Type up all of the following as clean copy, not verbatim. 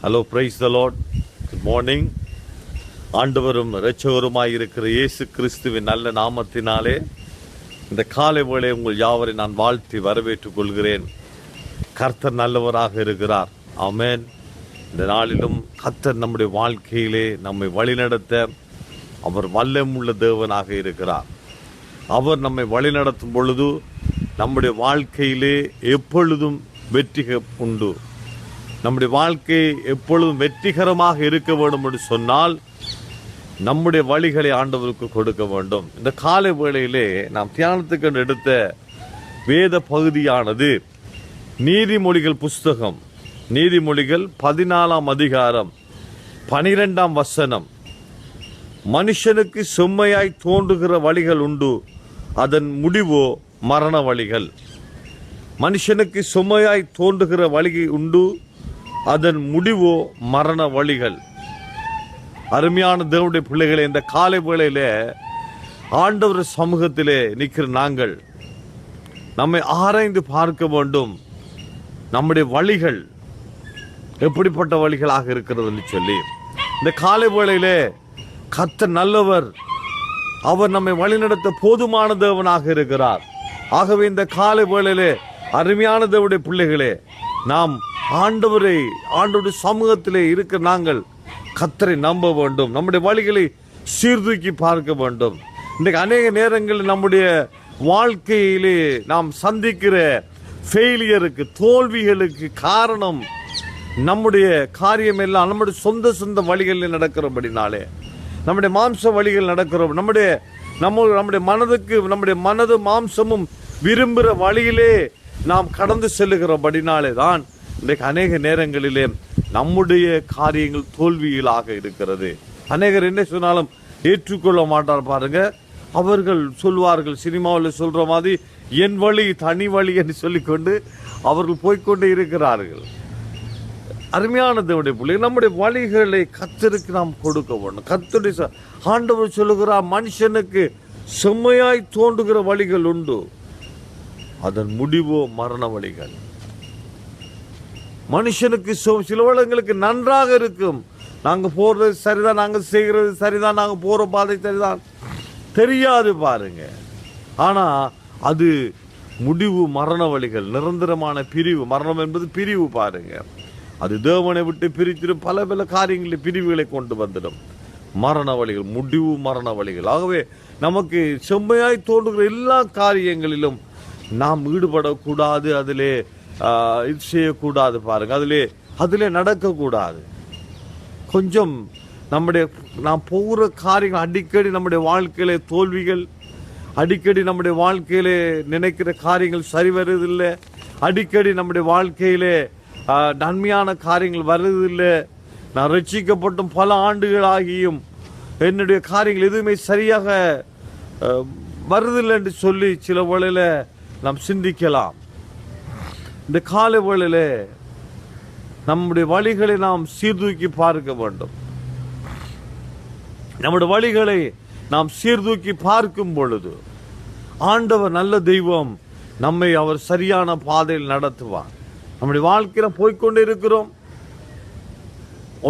Hello, praise the Lord. Good morning. ஆண்டவரும் இரட்சகருமாய் இருக்கிற இயேசு கிறிஸ்துவின் நல்ல நாமத்தினாலே இந்த காலை வேளை உங்கள் யாவரை நான் வாழ்த்தி வரவேற்றுக் கொள்கிறேன். கர்த்தர் நல்லவராக இருக்கிறார். ஆமென். இந்த நாளிலும் கர்த்தர் நம்முடைய வாழ்க்கையிலே நம்மை வழிநடத்த அவர் வல்லமுள்ள தேவனாக இருக்கிறார். அவர் நம்மை வழிநடத்தும் பொழுது நம்முடைய வாழ்க்கையிலே எப்பொழுதும் வெற்றி உண்டு. நம்முடைய வாழ்க்கை எப்பொழுதும் வெற்றிகரமாக இருக்க வேண்டும் என்று சொன்னால் நம்முடைய வழிகளை ஆண்டவருக்கு கொடுக்க வேண்டும். இந்த காலை வேளையிலே நாம் தியானத்துக்கு எடுத்த வேத பகுதியானது நீதிமொழிகள் புஸ்தகம், நீதிமொழிகள் 14ஆம் அதிகாரம் 12ஆம் வசனம். மனுஷனுக்கு செம்மையாய் தோன்றுகிற வழிகள் உண்டு, அதன் முடிவோ மரண வழிகள். மனுஷனுக்கு செம்மையாய் தோன்றுகிற வழி உண்டு, அதன் முடிவோ மரண வழிகள். அருமையான தேவனுடைய பிள்ளைகளை, இந்த காலை வேளையில ஆண்டவர் சமூகத்திலே நிற்கிற நாங்கள் நம்மை ஆராய்ந்து பார்க்க வேண்டும். நம்முடைய வழிகள் எப்படிப்பட்ட வழிகளாக இருக்கிறது என்று சொல்லி இந்த காலை வேளையிலே கர்த்தர் நல்லவர். அவர் நம்மை வழிநடத்த போதுமான தேவனாக இருக்கிறார். ஆகவே இந்த காலை வேளையிலே அருமையான தேவனுடைய பிள்ளைகளே, நாம் ஆண்டவருடைய சமூகத்திலே இருக்கிற நாங்கள் கர்த்தரை நம்ப வேண்டும். நம்முடைய வழிகளை சீர்தூக்கி பார்க்க வேண்டும். இன்றைக்கு அநேக நேரங்களில் நம்முடைய வாழ்க்கையிலே நாம் சந்திக்கிற ஃபெயிலியருக்கு, தோல்விகளுக்கு காரணம் நம்முடைய காரியம் எல்லாம் நம்முடைய சொந்த வழிகளில் நடக்கிறபடினாலே, நம்முடைய மாம்ச வழிகள் நடக்கிறோம். நம்முடைய மனது மாம்சமும் விரும்புகிற வழியிலே நாம் கடந்து செல்லுகிறபடினாலே தான் இன்றைக்கு அநேக நேரங்களிலே நம்முடைய காரியங்கள் தோல்விகளாக இருக்கிறது. அநேகர் என்ன சொன்னாலும் ஏற்றுக்கொள்ள மாட்டார். பாருங்க, அவர்கள் சொல்வார்கள், சினிமாவில் சொல்ற மாதிரி என் வழி தனி வழி என்று சொல்லிக்கொண்டு அவர்கள் போய்கொண்டே இருக்கிறார்கள். அருமையான தேவனுடைய பிள்ளைகள், நம்முடைய வழிகளை கர்த்தருக்கு நாம் கொடுக்க வேண்டும். கர்த்தருடைய ஆண்டவர் சொல்லுகிறார், மனுஷனுக்கு செம்மையாய் தோன்றுகிற வழிகள் உண்டு, அதன் முடிவோ மரண வழிகள். மனுஷனுக்கு சில வேளைங்களுக்கு நன்றாக இருக்கும், நாங்கள் போறது சரிதான், நாங்கள் செய்கிறது சரிதான், நாங்கள் போற பாதை சரிதான், தெரியாது பாருங்க. ஆனா அது முடிவு மரண வழிகள், நிரந்தரமான பிரிவு. மரணம் என்பது பிரிவு பாருங்க. அது தேவனை விட்டு பிரித்திடும், பல காரியங்களில் பிரிவுகளை கொண்டு வந்துடும். மரண வழிகள், முடிவு மரண வழிகள். ஆகவே நமக்கு செம்மையாய் தோன்றுகிற எல்லா காரியங்களிலும் நாம் ஈடுபடக்கூடாது, அதிலே இது செய்யக்கூடாது பாருங்க, அதிலே நடக்கக்கூடாது. கொஞ்சம் நாம் போகிற காரியங்கள் அடிக்கடி நம்முடைய வாழ்க்கையிலே தோல்விகள், அடிக்கடி நம்முடைய வாழ்க்கையிலே நினைக்கிற காரியங்கள் சரி வருவதில்லை, அடிக்கடி நம்முடைய வாழ்க்கையிலே நன்மையான காரியங்கள் வருவதில்லை. நான் ரட்சிக்கப்பட்டும் பல ஆண்டுகளாகியும் என்னுடைய காரியங்கள் எதுவுமே சரியாக வருவதில்லை என்று சொல்லி சில வேளையில நாம் சிந்திக்கலாம். இந்த காலை வேளையிலே நம்முடைய வழிகளை நாம் சீர்தூக்கி பார்க்க வேண்டும். நம்முடைய வழிகளை நாம் சீர்தூக்கி பார்க்கும் பொழுது ஆண்டவர் நல்ல தெய்வம், நம்மை அவர் சரியான பாதையில் நடத்துவார். நம்முடைய வாழ்க்கையில போய்கொண்டே இருக்கிறோம்,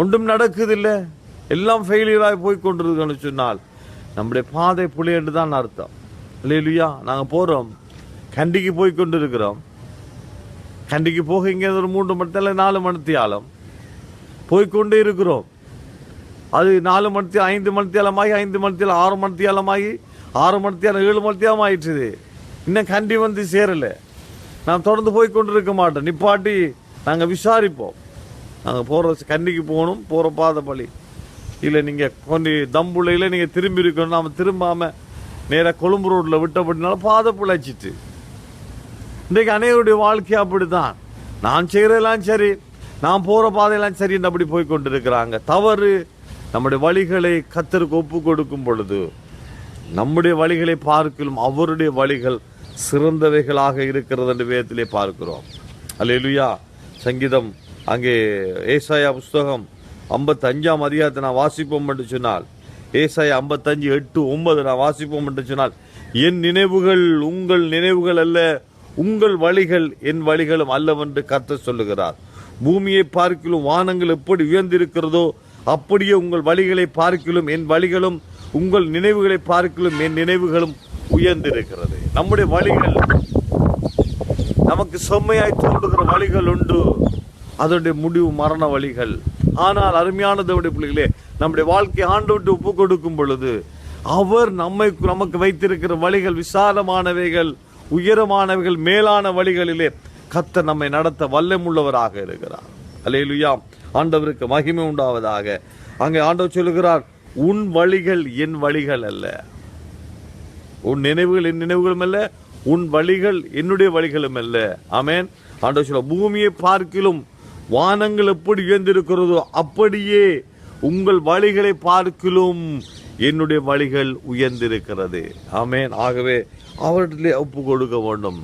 ஒன்றும் நடக்குதில்லை, எல்லாம் ஃபெயிலியராக போய்கொண்டிருக்கோன்னு சொன்னால் நம்முடைய பாதை புலி என்று தான் அர்த்தம். இல்லையா? நாங்கள் போகிறோம், கண்டிக்கு போய்கொண்டு இருக்கிறோம். கண்டிக்கு போக இங்கே ஒரு 3 மணி நேரம் 4 மணித்தியாலம் போய்கொண்டே இருக்கிறோம். அது 4 மணி 5 மணித்தியாலமாகி 5 மணித்தியாலம் 6 மணித்தியாலமாகி 6 மணித்தியாலம் 7 மணித்தியாலம் ஆயிடுச்சு. இன்னும் கண்டி வந்து சேரலை. நான் தொடர்ந்து போய்கொண்டு இருக்க மாட்டோம், நிப்பாட்டி நாங்கள் விசாரிப்போம். நாங்கள் போகிற கண்டிக்கு போகணும், போகிற பாதை பழி இல்லை, நீங்கள் கொஞ்சம் தம்புள்ளையில் நீங்கள் திரும்பி இருக்கணும். நாம் திரும்பாமல் நேராக கொழும்பு ரோட்டில் விட்டப்படினால பாதை பிழைச்சிட்டு. இன்றைக்கு அநேகருடைய வாழ்க்கை அப்படித்தான். நான் செய்கிறதெல்லாம் சரி, நான் போகிற பாதையெல்லாம் சரி என்று அப்படி போய் கொண்டு இருக்கிறாங்க. தவறு. நம்முடைய வழிகளை கர்த்தருக்கு ஒப்பு கொடுக்கும் பொழுது நம்முடைய வழிகளை பார்க்கலும் அவருடைய வழிகள் சிறந்தவைகளாக இருக்கிறது என்று வேதத்திலே பார்க்கிறோம். அல்லேலூயா. சங்கீதம் அங்கே ஏசாயா புஸ்தகம் 55ஆம் அதிகாரத்தை நான் வாசிப்போம் என்று சொன்னால், ஏசாயா 55:8-9 நான் வாசிப்போம் என்று சொன்னால், என் நினைவுகள் உங்கள் நினைவுகள் அல்ல, உங்கள் வழிகள் என் வழிகளும் அல்லவென்று கர்த்தர் சொல்லுகிறார். பூமியை பார்க்கிலும் வானங்கள் எப்படி உயர்ந்திருக்கிறதோ அப்படியே உங்கள் வழிகளை பார்க்கிலும் என் வழிகளும், உங்கள் நினைவுகளை பார்க்கிலும் என் நினைவுகளும் உயர்ந்திருக்கிறது. நம்முடைய வழிகள், நமக்கு செம்மையாய் தோன்றுகிற வழிகள் உண்டு, அதனுடைய முடிவு மரண வழிகள். ஆனால் அருமையான தேவனுடைய பிள்ளைகளே, நம்முடைய வாழ்க்கை ஆண்டவருக்கு ஒப்பு கொடுக்கும் பொழுது அவர் நமக்கு வைத்திருக்கிற வழிகள் விசாலமானவைகள், உயரமானவைகள், மேலான வழிகளிலே கர்த்தர் நம்மை நடத்த வல்லமுள்ளவராக இருக்கிறார். அல்லேலூயா, ஆண்டவருக்கு மகிமை உண்டாவதாக. அங்கே ஆண்டவர் சொல்லுகிறார், உன் வழிகள் என் வழிகள் அல்ல, உன் நினைவுகள் என் நினைவுகளும் அல்ல, உன் வழிகள் என்னுடைய வழிகளும் அல்ல. ஆமென். ஆண்டவர் சொல்ல, பூமியை பார்க்கிலும் வானங்கள் எப்படி உயர்ந்திருக்கிறதோ அப்படியே உங்கள் வழிகளை பார்க்கிலும் என்னுடைய வழிகள் உயர்ந்திருக்கிறது. ஆமென். ஆகவே அவர்களிலே ஒப்பு கொடுக்க வேண்டும்,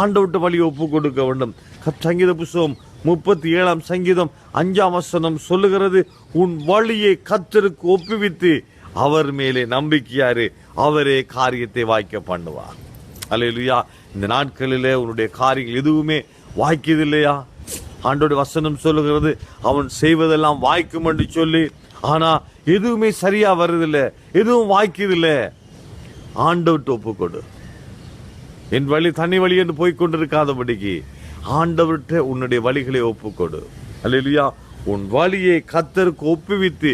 ஆண்டவர்கிட்ட வழியை ஒப்பு கொடுக்க வேண்டும். சங்கீத புஸ்தகம் 37 சங்கீதம் 5 சொல்லுகிறது, உன் வழியை கர்த்தருக்கு ஒப்புவித்து அவர் மேலே நம்பிக்கையாரு, அவரே காரியத்தை வாய்க்க பண்ணுவார். அல்லேலூயா. இந்த நாட்களிலே உன்னுடைய காரியங்கள் எதுவுமே வாய்க்குது இல்லையா? ஆண்டோட வசனம் சொல்லுகிறது, அவன் செய்வதெல்லாம் வாய்க்கும் என்று சொல்லி. ஆனா எதுவுமே சரியா வருதில்லை, எதுவும் வாய்க்குதில்லை. ஆண்டவர்கிட்ட ஒப்புக்கொடு. என் வழி தனி வழி என்று போய்கொண்டிருக்காதபடிக்கு ஆண்டவர்கிட்ட உன்னுடைய வழிகளை ஒப்புக்கொடு. அல்லேலூயா. உன் வழியை கர்த்தருக்கு ஒப்புவித்து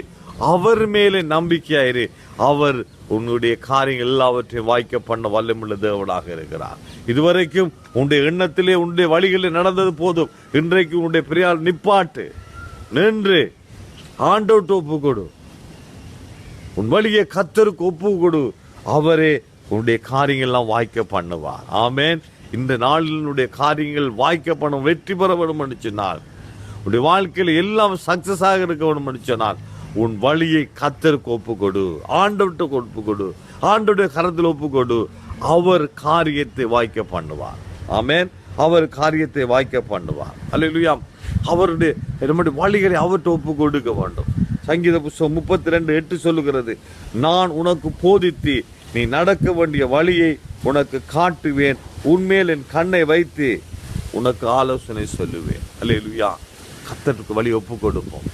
அவர் மேலே நம்பிக்கையாயிரு, அவர் உன்னுடைய காரியங்கள் எல்லாவற்றையும் வாய்க்க பண்ண வல்லமுள்ள தேவனாக இருக்கிறார். இதுவரைக்கும் உன்னுடைய எண்ணத்திலே உன்னுடைய வழிகளில் நடந்தது போதும். இன்றைக்கு உன்னுடைய பிரியால் நிப்பாட்டு, நின்று ஆண்டவர்கிட்ட ஒப்பு கொடு. உன் வழியை கர்த்தருக்கு ஒப்பு கொடு, அவரே உன்னுடைய காரியங்கள் எல்லாம் வாய்க்க பண்ணுவார். ஆமென். இந்த நாளினுடைய காரியங்கள் வாய்க்க பண்ணும், வெற்றி பெற வேண்டும் என்று சொன்னால், உன்னுடைய வாழ்க்கையில் எல்லாம் சக்சஸ் ஆக இருக்க வேண்டும் என்று சொன்னால், உன் வழியை கர்த்தருக்கு ஒப்பு கொடு, ஆண்டவர்கிட்ட ஒப்பு கொடு, ஆண்டவருடைய கரத்தில் ஒப்பு கொடு, அவர் காரியத்தை வாய்க்க பண்ணுவார். ஆமென். அவர் காரியத்தை வாய்க்க பண்ணுவார். அல்லேலூயா. அவருடைய நம்முடைய வழிகளை அவர்கிட்ட ஒப்பு கொடுக்க வேண்டும். சங்கீத புஸ்தகம் 32:8 சொல்லுகிறது, நான் உனக்கு போதித்து நீ நடக்க வேண்டிய வழியை உனக்கு காட்டுவேன், உன்மேல் என் கண்ணை வைத்து உனக்கு ஆலோசனை சொல்லுவேன். அல்லேலூயா. கர்த்தருக்கு வழி ஒப்பு கொடுப்போம்.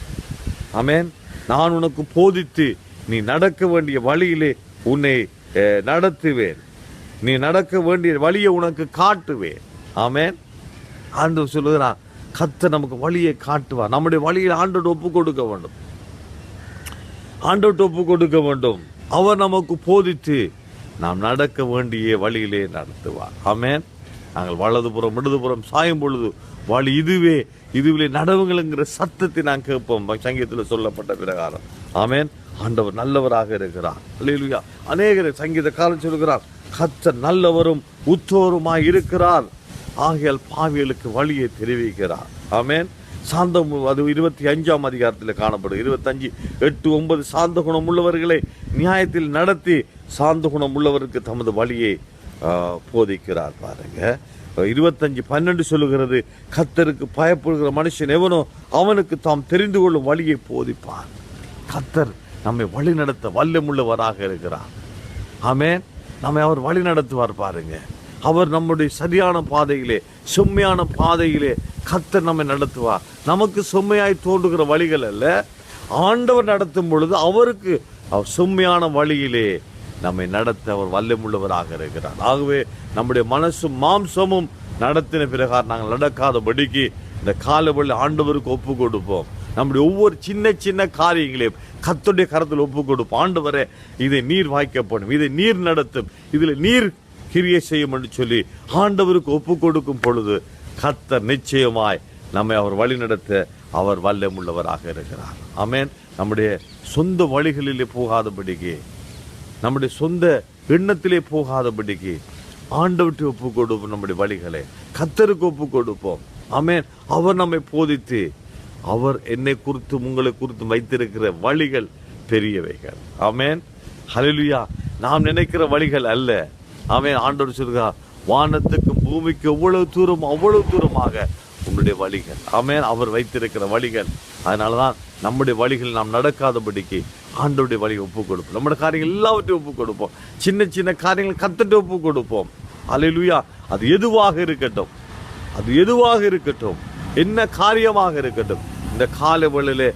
ஆமென். நான் உனக்கு போதித்து நீ நடக்க வேண்டிய வழியிலே உன்னை நடத்துவேன், நீ நடக்க வேண்டிய வழியை உனக்கு காட்டுவேன். ஆமென். ஆண்டவர் சொல்லுகிறார், கர்த்தர் நமக்கு வழியை காட்டுவார். நம்முடைய வழியில் ஆண்டவர் ஒப்பு கொடுக்க வேண்டும், ஆண்டவர் ஒப்பு கொடுக்க வேண்டும். அவர் நமக்கு போதித்து நாம் நடக்க வேண்டிய வழியிலே நடத்துவார். ஆமென். நாங்கள் வலதுபுறம் இடதுபுறம் சாயும் பொழுது வழி இதுவே, இதுவிலே நடவுங்கள்ங்கிற சத்தத்தை நான் கேட்போம், சங்கீதத்தில் சொல்லப்பட்ட பிரகாரம். ஆமென். ஆண்டவர் நல்லவராக இருக்கிறார். அல்லேலூயா. அநேகர் சங்கீதக்காரன் சொல்கிறார், கர்த்தர் நல்லவரும் உத்தோருமாய் இருக்கிறார், ஆகையால் பாவிகளுக்கு வழியை தெரிவிக்கிறார். ஆமென். சாந்தம், அது 25 அதிகாரத்தில் காணப்படும். 25:8-9 சாந்த குணம் உள்ளவர்களை நியாயத்தில் நடத்தி சாந்த குணம் உள்ளவருக்கு தமது வழியை போதிக்கிறார். பாருங்க, 25:12 சொல்லுகிறது, கர்த்தருக்கு பயப்படுகிற மனுஷன் எவனோ அவனுக்கு தாம் தெரிந்து கொள்ளும் வழியை போதிப்பார். கர்த்தர் நம்மை வழி நடத்த வல்லமுள்ளவராக இருக்கிறார். ஆமென். நம்மை அவர் வழி நடத்துவார். பாருங்க, அவர் நம்முடைய சரியான பாதையிலே, செம்மையான பாதையிலே கர்த்தர் நம்மை நடத்துவார். நமக்கு செம்மையாய் தோன்றுகிற வழிகள் அல்ல, ஆண்டவர் நடத்தும் பொழுது அவருக்கு அவர் செம்மையான வழியிலே நம்மை நடத்த அவர் வல்லமுள்ளவராக இருக்கிறார். ஆகவே நம்முடைய மனசும் மாம்சமும் நடத்தின பிரகாரம் நாங்கள் நடக்காதபடிக்கு இந்த காலவழி ஆண்டவருக்கு ஒப்பு கொடுப்போம். நம்முடைய ஒவ்வொரு சின்ன சின்ன காரியங்களையும் கர்த்தருடைய கரத்தில் ஒப்பு கொடுப்போம். ஆண்டவரே, இதை நீர் வாய்க்கப்படும், இதை நீர் நடத்தும், இதில் நீர் கிரியை செய்யும் என்று சொல்லி ஆண்டவருக்கு ஒப்பு கொடுக்கும் பொழுது கர்த்தர் நிச்சயமாய் நம்மை அவர் வழி நடத்த அவர் வல்லமுள்ளவராக இருக்கிறார். ஆமென். நம்முடைய சொந்த வழிகளிலே போகாதபடிக்கு, நம்முடைய சொந்த எண்ணத்திலே போகாதபடிக்கு ஆண்டவருக்கு ஒப்பு கொடுப்போம். நம்முடைய வழிகளை கர்த்தருக்கு ஒப்பு கொடுப்போம். ஆமென். அவர் நம்மை போதித்து, அவர் என்னை குறித்து உங்களை குறித்து வைத்திருக்கிற வழிகள் பெரியவைகள். ஆமென். ஹல்லேலூயா. நாம் நினைக்கிற வழிகள் அல்ல. ஆமென். ஆண்டவர் சொல்கிறார், வானத்துக்கும் பூமிக்கு எவ்வளவு தூரம் அவ்வளவு தூரமாக உங்களுடைய வழிகள். ஆமென். அவர் வைத்திருக்கிற வழிகள். அதனாலதான் நம்முடைய வழிகள் நாம் நடக்காதபடிக்கு ஆண்டவருடைய வழியை ஒப்பு கொடுப்போம். நம்முடைய காரியங்கள் எல்லாவற்றையும் ஒப்பு கொடுப்போம். சின்ன சின்ன காரியங்கள் கர்த்தருக்கு ஒப்பு கொடுப்போம். அல்லேலூயா. அது எதுவாக இருக்கட்டும், அது எதுவாக இருக்கட்டும், என்ன காரியமாக இருக்கட்டும், இந்த காலை வேளையிலே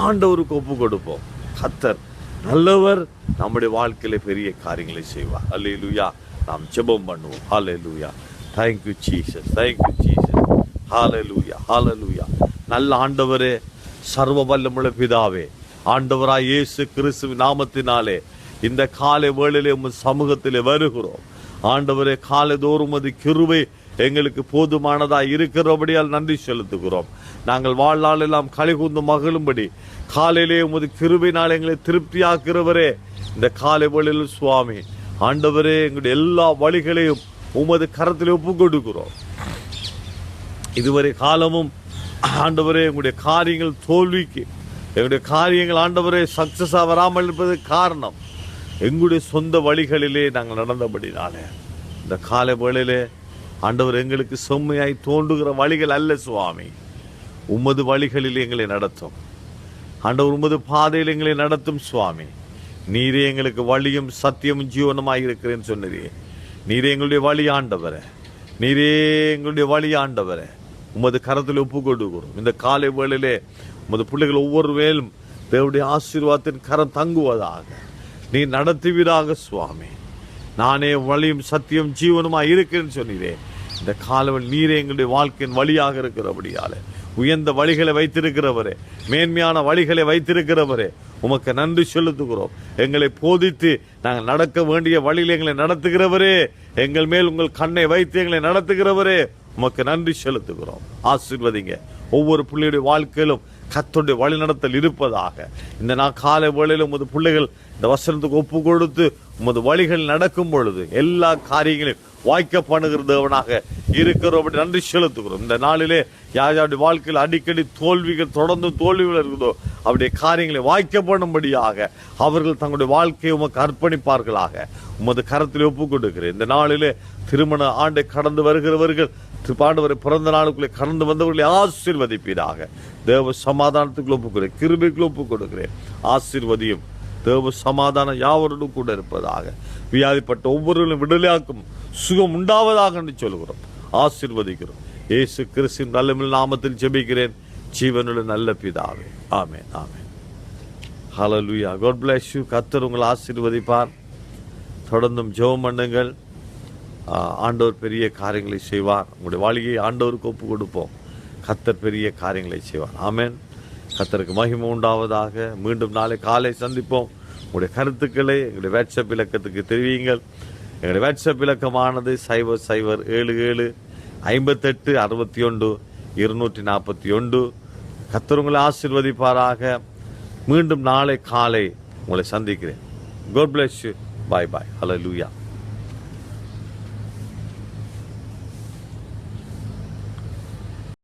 ஆண்டவருக்கு ஒப்பு கொடுப்போம். கர்த்தர் நல்லவர், நம்முடைய வாழ்க்கையில பெரிய காரியங்களை செய்வார். அல்லேலூயா. நாம் ஜெபம் பண்ணுவோம். ஹல்லேலூயா. Thank you Jesus. Thank you Jesus. ஹல்லேலூயா. ஹல்லேலூயா. நல்ல ஆண்டவரே, சர்வ வல்லமுள்ள பிதாவே, ஆண்டவராய் இயேசு கிறிஸ்துவின் நாமத்தினாலே இந்த காலை வேளையிலே உம் சமூகத்திலே வருகிறோம். ஆண்டவரே, காலைதோறும் அது கிருபை எங்களுக்கு போதுமானதாய் இருக்கிறபடியால் நன்றி செலுத்துகிறோம். நாங்கள் வாழ்நாள் எல்லாம் களிகூர்ந்து மகிழும்படி காலையிலே உமது கிருபையினால் எங்களை திருப்தியாக்குறவரே, இந்த காலை வேளையில் சுவாமி ஆண்டவரே, எங்களுடைய எல்லா வழிகளையும் உமது கரத்தில் ஒப்பு கொடுக்கிறோம். இதுவரை காலமும் ஆண்டவரே, எங்களுடைய காரியங்கள் தோல்விக்கு, எங்களுடைய காரியங்கள் ஆண்டவரே சக்சஸா வராமல் இருப்பதற்கு காரணம் எங்களுடைய சொந்த வழிகளிலே நாங்கள் நடந்தபடினாலே, இந்த காலை வேளையிலே ஆண்டவர் எங்களுக்கு செம்மையாய் தோன்றுகிற வழிகள் அல்ல சுவாமி, உமது வழிகளில் எங்களை நடத்தும். ஆண்டவர் உமது பாதையில் எங்களை நடத்தும் சுவாமி. நீரே எங்களுக்கு வழியும் சத்தியமும் ஜீவனமாய் இருக்கிறேன்னு சொன்னதே. நீரே எங்களுடைய வழி ஆண்டவரே, நீரே எங்களுடைய வழி ஆண்டவரே. உமது கரத்தில் ஒப்பு கொடுக்கிறோம். இந்த காலை வேளையிலே உமது பிள்ளைகள் ஒவ்வொரு வேலும் தேவனுடைய ஆசீர்வாதத்தின் கரம் தங்குவதாக நீ நடத்துவீராக சுவாமி. நானே வழியும் சத்தியம் ஜீவனுமாய் இருக்கிறேன்னு சொன்னீரே. இந்த காலவன் நீரே எங்களுடைய வாழ்க்கையின் வழியாக இருக்கிறபடியாலே, உயர்ந்த வழிகளை வைத்திருக்கிறவரே, மேன்மையான வழிகளை வைத்திருக்கிறவரே, உமக்கு நன்றி செலுத்துகிறோம். எங்களை போதித்து நாங்கள் நடக்க வேண்டிய வழியில் எங்களை நடத்துகிறவரே, எங்கள் மேல் உங்கள் கண்ணை வைத்து எங்களை நடத்துகிறவரே, உமக்கு நன்றி செலுத்துகிறோம். ஆசீர்வதிங்க. ஒவ்வொரு பிள்ளையுடைய வாழ்க்கையிலும் கர்த்தருடைய வழிநடத்தல் இருப்பதாக. இந்த காலை வேளையிலும் உமது பிள்ளைகள் இந்த வசனத்துக்கு ஒப்பு கொடுத்து உமது வழிகள் நடக்கும் பொழுது எல்லா காரியங்களையும் வாய்க்க பண்ணுகிறவனாக இருக்கிறோம். நன்றி செலுத்துகிறோம். இந்த நாளிலே யாருடைய வாழ்க்கையில் அடிக்கடி தோல்விகள், தொடர்ந்து தோல்விகள் இருக்குதோ, அவருடைய காரியங்களை வாய்க்க பண்ணும்படியாக அவர்கள் தங்களுடைய வாழ்க்கையை உமக்கு அர்ப்பணிப்பார்களாக உமது கரத்தில் ஒப்பு கொடுக்கிறேன். இந்த நாளிலே திருமண ஆண்டை கடந்து வருகிறவர்கள், ஆண்டவரை பிறந்த நாளுக்குள்ளே கடந்து வந்தவர்களை ஆசீர்வதிப்பீராக. தேவ சமாதானத்துக்குள்ள ஒப்புக்கிறேன், கிருபைக்குள்ள ஒப்பு கொடுக்கிறேன். ஆசீர்வதியும். தேவ சமாதானம் யாவரோடும் கூட இருப்பதாக. வியாதிப்பட்ட ஒவ்வொருவரும் விடுதலையாக்கும் சுகம் உண்டாவதாக என்று சொல்கிறோம். ஆசீர்வதிக்கிறோம். இயேசு கிறிஸ்துவின் நல்ல நாமத்தில் ஜெபிக்கிறேன், ஜீவனுள்ள நல்ல பிதாவே. ஆமென், ஆமென். ஹல்லேலூயா. God bless you. கர்த்தர் உங்களை ஆசீர்வதிப்பார். தொடர்ந்தும் ஜெபம் பண்ணுங்கள். ஆண்டவர் பெரிய காரியங்களை செய்வார். உங்களுடைய வாழ்க்கையை ஆண்டவருக்கு ஒப்பு கொடுப்போம். கர்த்தர் பெரிய காரியங்களை செய்வார். ஆமென். கர்த்தருக்கு மகிமை உண்டாவதாக. மீண்டும் நாளை காலை சந்திப்போம். உங்களுடைய கருத்துக்களை எங்களுடைய வாட்ஸ்அப் இலக்கத்துக்கு தெரிவியுங்கள். எங்களுடைய வாட்ஸ்அப் இலக்கமானது 0077 58 61 241. கர்த்தர் உங்களை ஆசீர்வதிப்பாராக. மீண்டும் நாளை காலை உங்களை சந்திக்கிறேன். God bless you. Bye bye. Hallelujah.